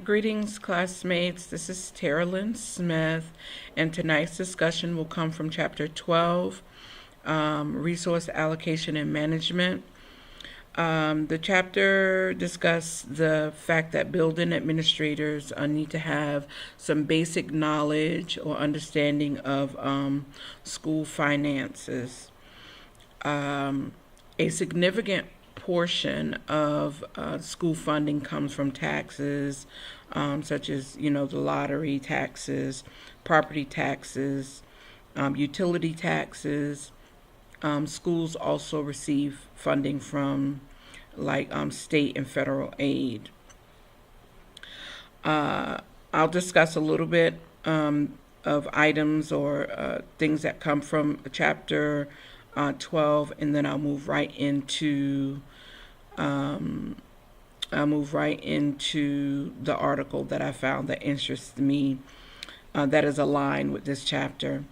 Greetings, classmates. This is Tara Lynn Smith, and tonight's discussion will come from Chapter 12, Resource Allocation and Management. The chapter discussed the fact that building administrators need to have some basic knowledge or understanding of school finances. A significant portion of school funding comes from taxes, such as, the lottery taxes, property taxes, utility taxes. Schools also receive funding from state and federal aid. I'll discuss a little bit of items or things that come from chapter 12, and then I'll move right into the article that I found that interests me, that is aligned with this chapter.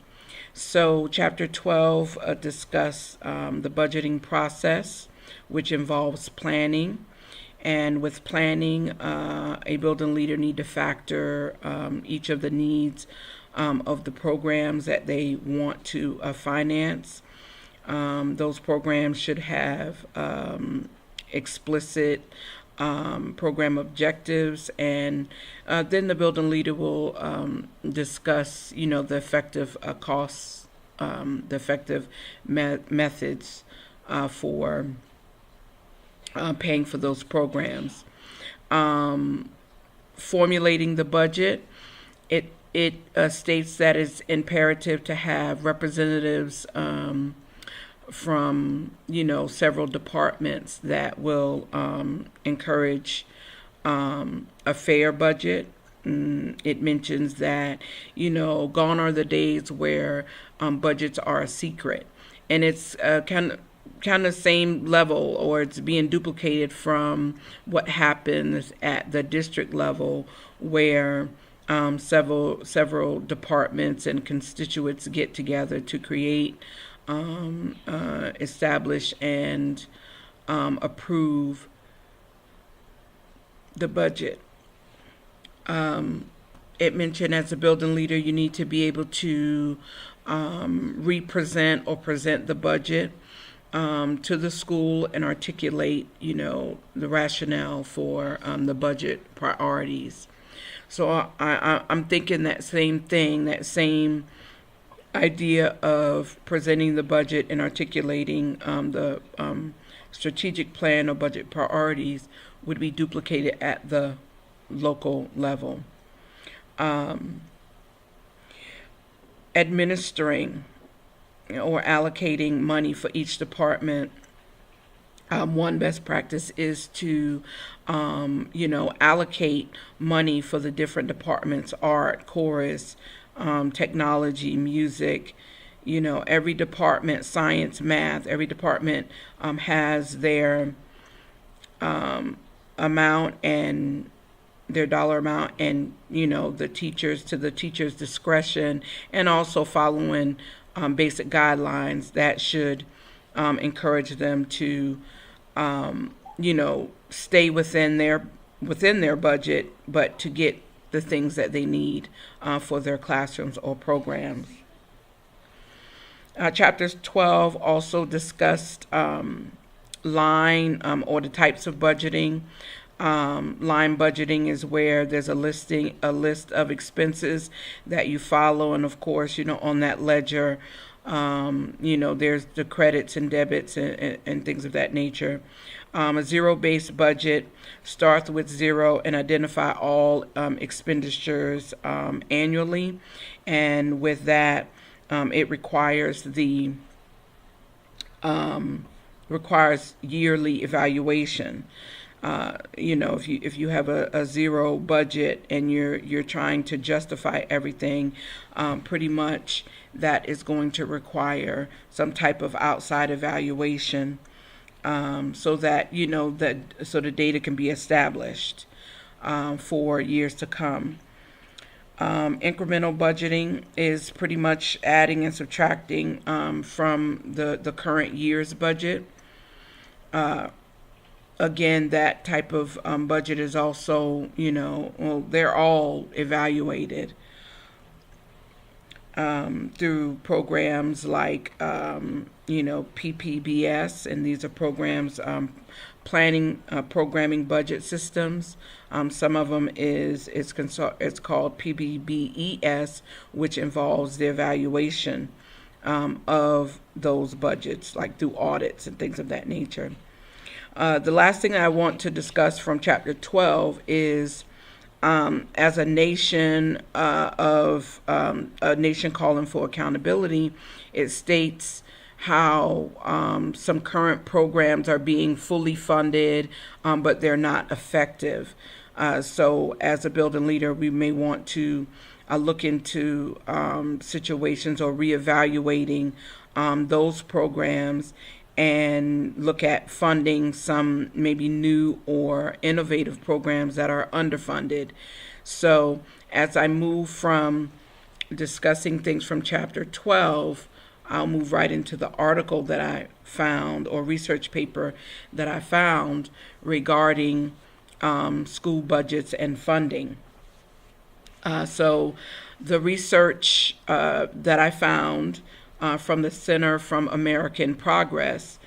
So Chapter 12 discuss the budgeting process, which involves planning. And with planning, a building leader need to factor each of the needs of the programs that they want to finance. Those programs should have explicit program objectives, and then the building leader will discuss, the effective costs, the effective methods for paying for those programs. Formulating the budget, it states that it's imperative to have representatives from several departments that will encourage a fair budget. It mentions that gone are the days where budgets are a secret, and it's kind of same level, or it's being duplicated from what happens at the district level, where several departments and constituents get together to create, establish, and approve the budget. It mentioned, as a building leader, you need to be able to represent or present the budget to the school and articulate, the rationale for the budget priorities. So I'm thinking that same thing, that same idea of presenting the budget and articulating the strategic plan or budget priorities would be duplicated at the local level. Administering or allocating money for each department, one best practice is to allocate money for the different departments: art, chorus, technology, music. Every department, science, math, every department has their amount and their dollar amount, and the teachers, to the teacher's discretion, and also following basic guidelines that should encourage them to stay within their budget, but to get the things that they need for their classrooms or programs. Chapters 12 also discussed line or the types of budgeting. Line budgeting is where there's a list of expenses that you follow, and of course, on that ledger, there's the credits and debits and things of that nature. A zero-based budget starts with zero and identify all expenditures annually, and with that, it requires requires yearly evaluation. If you have a zero budget and you're trying to justify everything, pretty much that is going to require some type of outside evaluation, so that so the data can be established for years to come. Incremental budgeting is pretty much adding and subtracting from the current year's budget. again, that type of budget is also, well, they're all evaluated through programs like, PPBS, and these are programs, planning, programming budget systems. Some of them it's called PBBES, which involves the evaluation of those budgets, like through audits and things of that nature. The last thing I want to discuss from Chapter 12 is, as a nation a nation calling for accountability, it states how some current programs are being fully funded, but they're not effective. So as a building leader, we may want to look into situations or reevaluating those programs and look at funding some maybe new or innovative programs that are underfunded. So as I move from discussing things from Chapter 12, I'll move right into the article that I found, or research paper that I found, regarding school budgets and funding. So the research that I found from the Center for American Progress,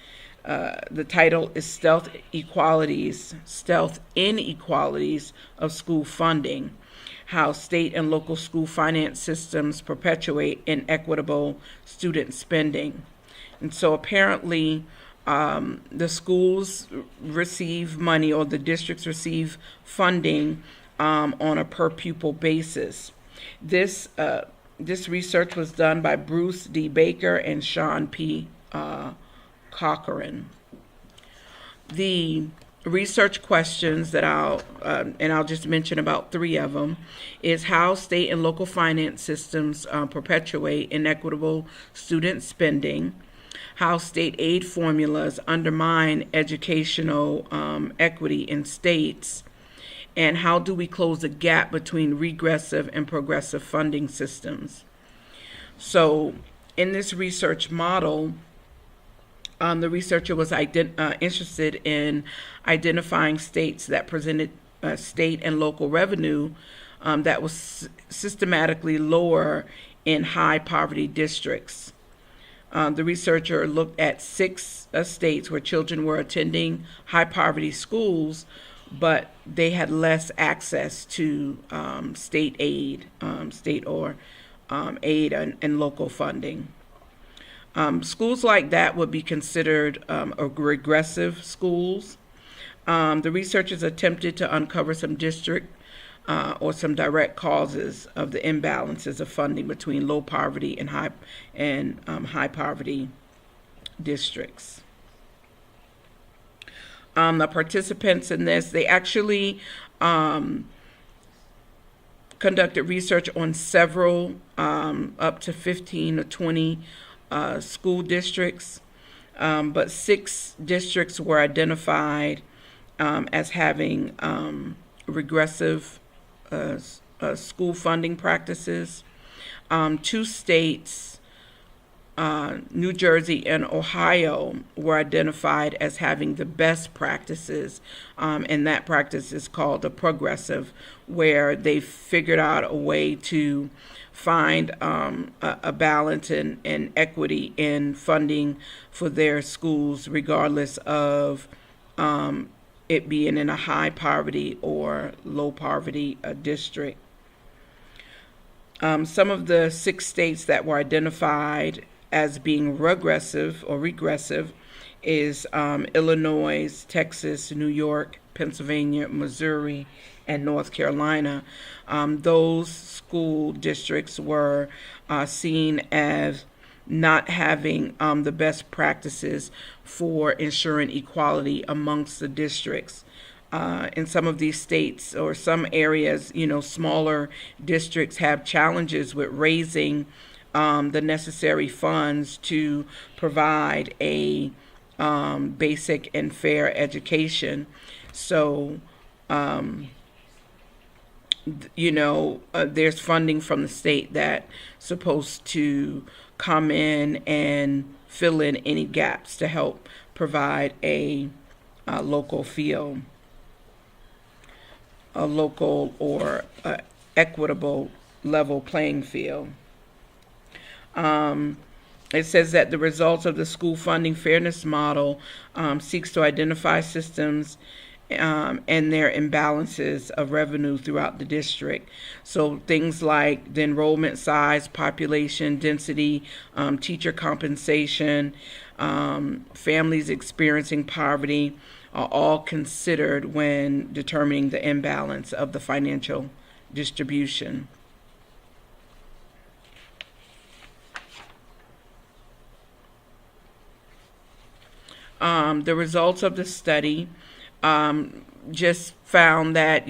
the title is Stealth Inequalities of School Funding: How State and Local School Finance Systems Perpetuate Inequitable Student Spending. And so apparently the schools receive money, or the districts receive funding on a per pupil basis. This research was done by Bruce D. Baker and Sean P. Corcoran. The research questions that I'll just mention about 3 of them, is how state and local finance systems perpetuate inequitable student spending, how state aid formulas undermine educational equity in states, and how do we close the gap between regressive and progressive funding systems. So in this research model, the researcher was interested in identifying states that presented state and local revenue that was systematically lower in high poverty districts. The researcher looked at 6 states where children were attending high poverty schools, but they had less access to state aid, aid and local funding. Schools like that would be considered regressive schools. The researchers attempted to uncover some district or some direct causes of the imbalances of funding between low poverty and high poverty districts. The participants in this, they actually conducted research on several, up to 15 or 20 school districts, but 6 districts were identified as having regressive school funding practices. 2 states, New Jersey and Ohio, were identified as having the best practices, and that practice is called a progressive, where they figured out a way to find a balance and equity in funding for their schools, regardless of it being in a high poverty or low poverty district. Some of the 6 states that were identified as being regressive is Illinois, Texas, New York, Pennsylvania, Missouri, and North Carolina. Those school districts were seen as not having the best practices for ensuring equality amongst the districts. In some of these states or some areas, smaller districts have challenges with raising the necessary funds to provide a basic and fair education. So, there's funding from the state that's supposed to come in and fill in any gaps to help provide a local field, a local or equitable level playing field. It says that the results of the school funding fairness model seeks to identify systems and their imbalances of revenue throughout the district. So things like the enrollment size, population density, teacher compensation, families experiencing poverty are all considered when determining the imbalance of the financial distribution. The results of the study just found that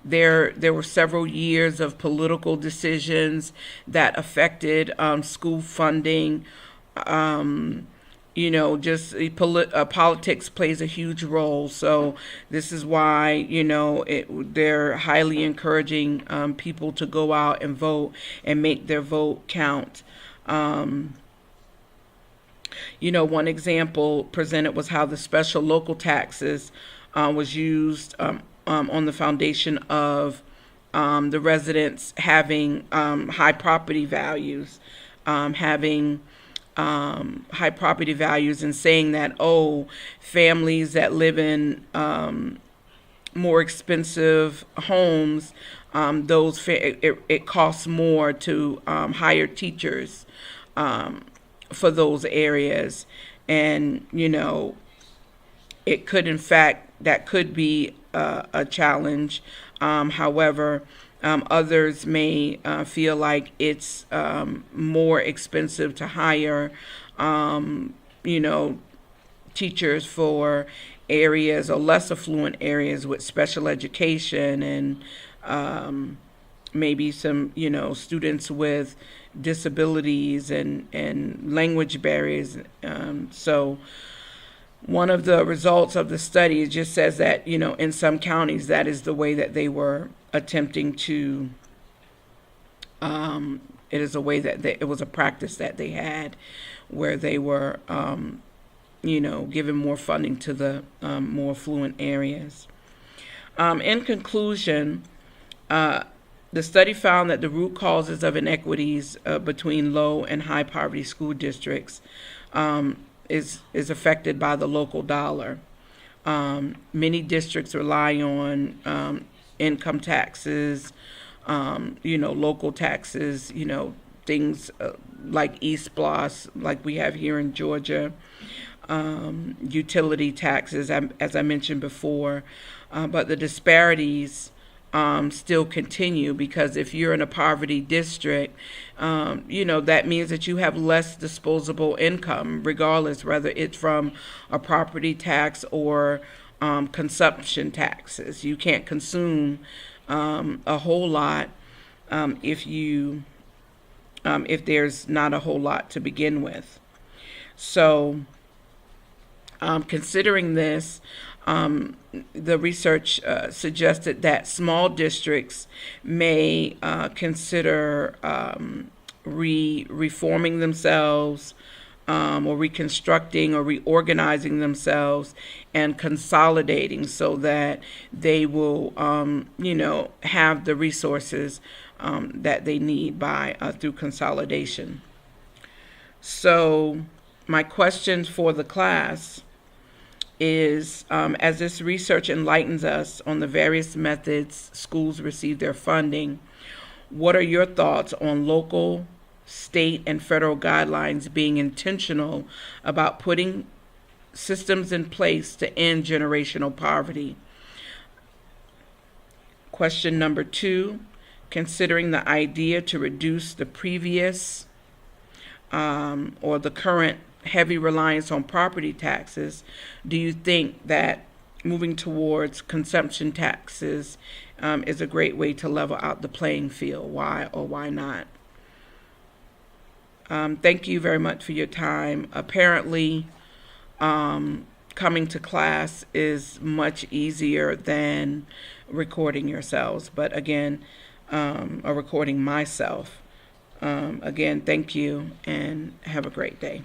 there were several years of political decisions that affected school funding. Politics plays a huge role. So this is why they're highly encouraging people to go out and vote and make their vote count. One example presented was how the special local taxes was used on the foundation of the residents having high property values, and saying that, families that live in more expensive homes, it costs more to hire teachers for those areas. And that could be a challenge. However, others may feel like it's more expensive to hire teachers for areas or less affluent areas with special education and maybe some students with disabilities and language barriers. So one of the results of the study just says that in some counties that is the way that they were attempting to it was a practice that they had where they were giving more funding to the more affluent areas. In conclusion, the study found that the root causes of inequities between low and high poverty school districts is affected by the local dollar. Many districts rely on income taxes, local taxes, things like East Bloss, like we have here in Georgia, utility taxes, as I mentioned before. But the disparities still continue, because if you're in a poverty district, that means that you have less disposable income, regardless whether it's from a property tax or consumption taxes. You can't consume a whole lot if there's not a whole lot to begin with. So considering this, the research suggested that small districts may consider reforming themselves, or reconstructing or reorganizing themselves and consolidating so that they will, have the resources that they need through consolidation. So my question for the class is, as this research enlightens us on the various methods schools receive their funding, what are your thoughts on local, state, and federal guidelines being intentional about putting systems in place to end generational poverty? Question number 2, considering the idea to reduce the previous or the current heavy reliance on property taxes, do you think that moving towards consumption taxes is a great way to level out the playing field? Why or why not? Thank you very much for your time. Apparently, coming to class is much easier than recording yourselves, but again, or recording myself. Again, thank you and have a great day.